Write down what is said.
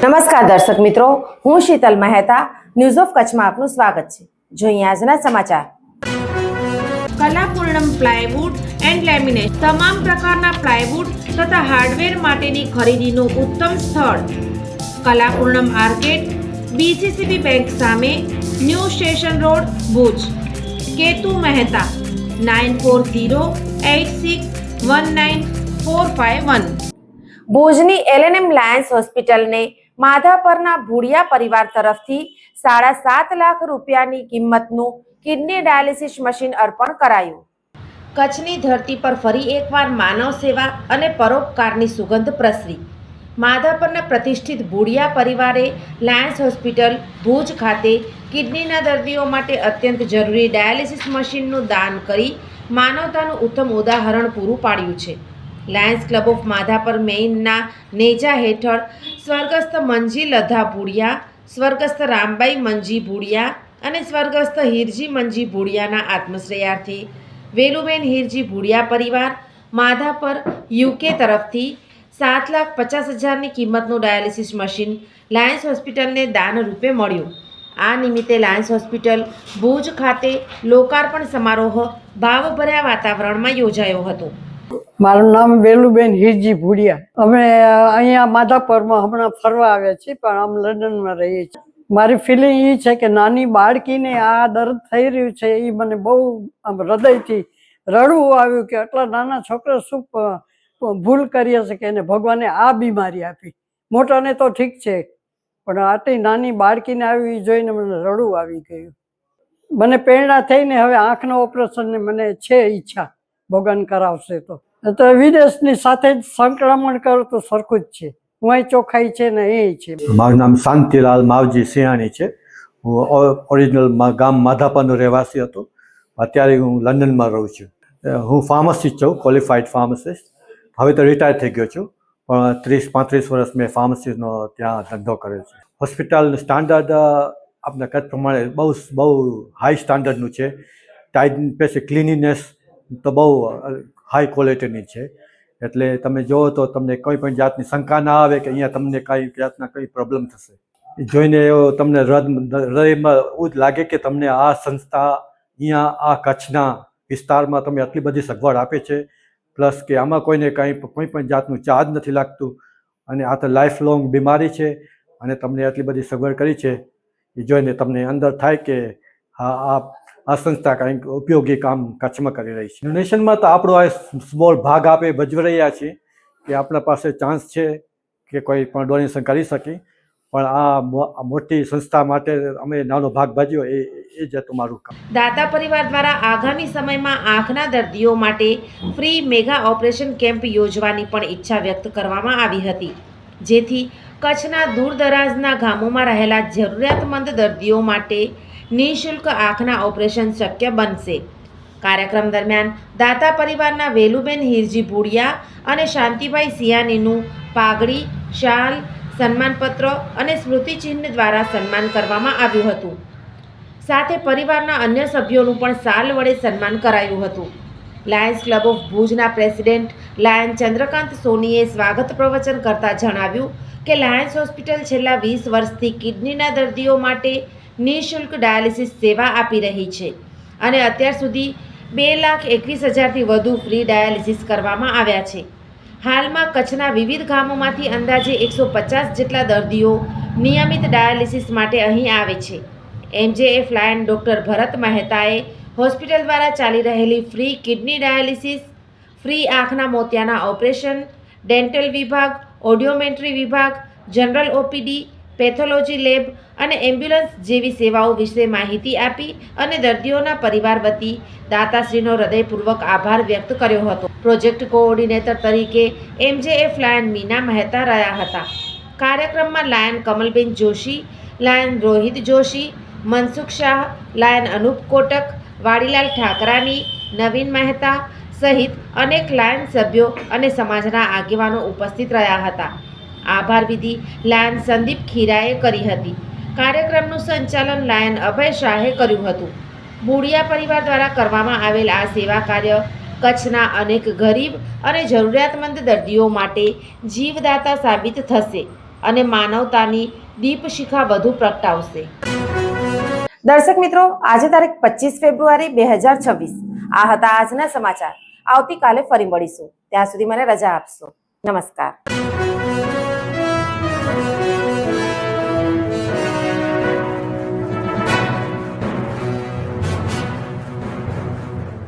નમસ્કાર દર્શક મિત્રો, હું શીતલ મહેતા ન્યૂઝ ઓફ કચ્છમાં આપનું સ્વાગત છે. જોઈએ આજના સમાચાર. કલાપૂર્ણમ પ્લાયવુડ એન્ડ લેમિનેટ તમામ પ્રકારના પ્લાયવુડ તથા હાર્ડવેર માટેની ખરીદીનું ઉત્તમ સ્થળ કલાપૂર્ણમ આર્કેડ, BCCB બેંક સામે, new station road, Bhuj. Ketu Mehta 9408619451. ભુજની LNM લાયન્સ હોસ્પિટલને માધાપરના ભુડિયા પરિવાર તરફથી 7.5 લાખ રૂપિયાની કિંમતનું કિડની ડાયાલિસિસ મશીન અર્પણ કરાયું. કચ્છની ધરતી પર ફરી એકવાર માનવ સેવા અને પરોપકારની સુગંધ પ્રસરી. માધાપરના પ્રતિષ્ઠિત ભુડિયા પરિવારે લાયન્સ હોસ્પિટલ ભુજ ખાતે કિડનીના દર્દીઓ માટે અત્યંત જરૂરી ડાયાલિસિસ મશીનનું દાન કરી માનવતાનું ઉત્તમ ઉદાહરણ પૂરું પાડ્યું છે. લાયન્સ ક્લબ ઓફ માધાપર મેઇનના નેજા હેઠળ સ્વર્ગસ્થ મંજી લધા ભુડિયા, સ્વર્ગસ્થ રામબાઈ મંજી ભુડિયા અને સ્વર્ગસ્થ હીરજી મંજી ભુડિયાના આત્મશ્રેયાર્થી વેલુબેન હીરજી ભુડિયા પરિવાર માધાપર UK તરફથી 7,50,000ની કિંમતનું ડાયાલિસિસ મશીન લાયન્સ હોસ્પિટલને દાન રૂપે મળ્યું. આ નિમિત્તે લાયન્સ હોસ્પિટલ ભુજ ખાતે લોકાર્પણ સમારોહ ભાવભર્યા વાતાવરણમાં યોજાયો હતો. મારું નામ વેલુબેન હીરજી ભુડિયા. અમે અહીંયા માધાપરમાં હમણાં ફરવા આવ્યા છીએ, પણ આમ લંડનમાં રહીએ છીએ. મારી ફિલિંગ એ છે કે નાની બાળકીને આ દર્દ થઈ રહ્યું છે, એ મને બહુ આમ હૃદયથી રડવું આવ્યું કે આટલા નાના છોકરા શું ભૂલ કરી હશે કે એને ભગવાને આ બીમારી આપી. મોટાને તો ઠીક છે, પણ આટલી નાની બાળકીને આવી જોઈને મને રડવું આવી ગયું. મને પ્રેરણા થઈને હવે આંખના ઓપરેશનને મને છે ઈચ્છા, ભગવાન કરાવશે તો વિદેશની સાથે જ સંક્રમણ કરો તો સરખું જ છે. હું અહીં ચોખ્ખાઈ છે ને એ છે. મારું નામ શાંતિલાલ માવજી સિંહાણી છે. હું ઓરિજિનલ ગામ માધાપરનો રહેવાસી હતો. અત્યારે હું લંડનમાં રહું છું. હું ફાર્મસિસ્ટ છું, ક્વોલિફાઈડ ફાર્મસિસ્ટ. હવે તો રિટાયર થઈ ગયો છું, પણ 30-35 વર્ષ મેં ફાર્મસીનો ત્યાં ધંધો કર્યો છે. હોસ્પિટલનું સ્ટાન્ડર્ડ આપણા કચ્છ પ્રમાણે બહુ હાઈ સ્ટાન્ડર્ડનું છે. ટાઈટ પછી ક્લિનિનેસ તો બહુ હાઈ ક્વોલિટીની છે. એટલે તમે જુઓ તો તમને કોઈ પણ જાતની શંકા ના આવે કે અહીંયા તમને કાંઈ જાતના કંઈ પ્રોબ્લેમ થશે. જોઈને એવો તમને હૃદયમાં એવું જ લાગે કે તમને આ સંસ્થા અહીંયા આ કચ્છના વિસ્તારમાં તમે આટલી બધી સગવડ આપે છે, પ્લસ કે આમાં કોઈને કોઈ પણ જાતનું ચાર્જ નથી લાગતું, અને આ તો લાઈફ લોંગ બીમારી છે અને તમને આટલી બધી સગવડ કરી છે. એ જોઈને તમને અંદર થાય કે આ સંસ્થા કંઈક ઉપયોગી કામ કચ્છમાં કરી રહી છે. ડોનેશનમાં તો આપણો આ સ્મોલ ભાગ આપે ભજવી રહ્યા છીએ કે આપણા પાસે ચાન્સ છે કે કોઈ પણ ડોનેશન કરી શકે, પણ આ મોટી સંસ્થા માટે અમે નાનો ભાગ ભજ્યો એ જ હતું મારું કામ. દાતા પરિવાર દ્વારા આગામી સમયમાં આંખના દર્દીઓ માટે ફ્રી મેગા ઓપરેશન કેમ્પ યોજવાની પણ ઈચ્છા વ્યક્ત કરવામાં આવી હતી, જેથી કચ્છના દૂરદરાજના ગામોમાં રહેલા જરૂરિયાતમંદ દર્દીઓ માટે નિઃશુલ્ક આંખના ઓપરેશન શક્ય બનશે. કાર્યક્રમ દરમિયાન દાતા પરિવારના વેલુબેન હીરજી ભુડિયા અને શાંતિભાઈ સિયાનીનું પાઘડી, શાલ, સન્માનપત્ર અને સ્મૃતિચિહ્ન દ્વારા સન્માન કરવામાં આવ્યું હતું. સાથે પરિવારના અન્ય સભ્યોનું પણ સાલ વડે સન્માન કરાયું હતું. લાયન્સ ક્લબ ઓફ ભુજના પ્રેસિડેન્ટ લાયન ચંદ્રકાંત સોનીએ સ્વાગત પ્રવચન કરતા જણાવ્યું કે લાયન્સ હોસ્પિટલ છેલ્લા 20 વર્ષથી કિડનીના દર્દીઓ માટે નિઃશુલ્ક ડાયાલિસિસ સેવા આપી રહી છે, અને અત્યાર સુધી 2,21,000થી વધુ ફ્રી ડાયાલિસિસ કરવામાં આવ્યા છે. હાલમાં કચ્છના વિવિધ ગામોમાંથી અંદાજે 150 જેટલા દર્દીઓ નિયમિત ડાયાલિસિસ માટે અહીં આવે છે. MJF લાયન ડૉક્ટર ભરત મહેતાએ હોસ્પિટલ દ્વારા ચાલી રહેલી ફ્રી કિડની ડાયાલિસિસ, ફ્રી આંખના મોતિયાના ઓપરેશન, ડેન્ટલ વિભાગ, ઓડિયોમેટ્રી વિભાગ, જનરલ OPD, પેથોલોજી લેબ અને એમ્બ્યુલન્સ જેવી સેવાઓ વિશે માહિતી આપી અને દર્દીઓના પરિવાર વતી દાતાશ્રીનો હૃદયપૂર્વક આભાર વ્યક્ત કર્યો હતો. પ્રોજેક્ટ કોઓર્ડિનેટર તરીકે MJF લાયન મીના મહેતા રહ્યા હતા. કાર્યક્રમમાં lion Kamalben Joshi, lion Rohit Joshi, Mansukh Shah, lion Anup Kotak, Vadilal Thakrani, Navin Mehta સહિત અનેક લાયન સભ્યો અને સમાજના આગેવાનો ઉપસ્થિત રહ્યા હતા. આભાર વિધિ લાયન સંદીપ ખીરાએ કરી હતી. કાર્યક્રમનું સંચાલન લાયન અભય શાહે કર્યું હતું. ભુડિયા પરિવાર દ્વારા કરવામાં આવેલ આ સેવા કાર્ય કચ્છના અનેક ગરીબ અને જરૂરિયાતમંદ દર્દીઓ માટે જીવદાતા સાબિત થશે. અને માનવતાની દીપશિખા વધુ પ્રગટાવશે. દર્શક મિત્રો, આજે તારીખ 25 ફેબ્રુઆરી 2026 આ હતા આજના સમાચાર. આવતીકાલે ફરી મળીશું. ત્યાં સુધી મને રજા આપશો. નમસ્કાર.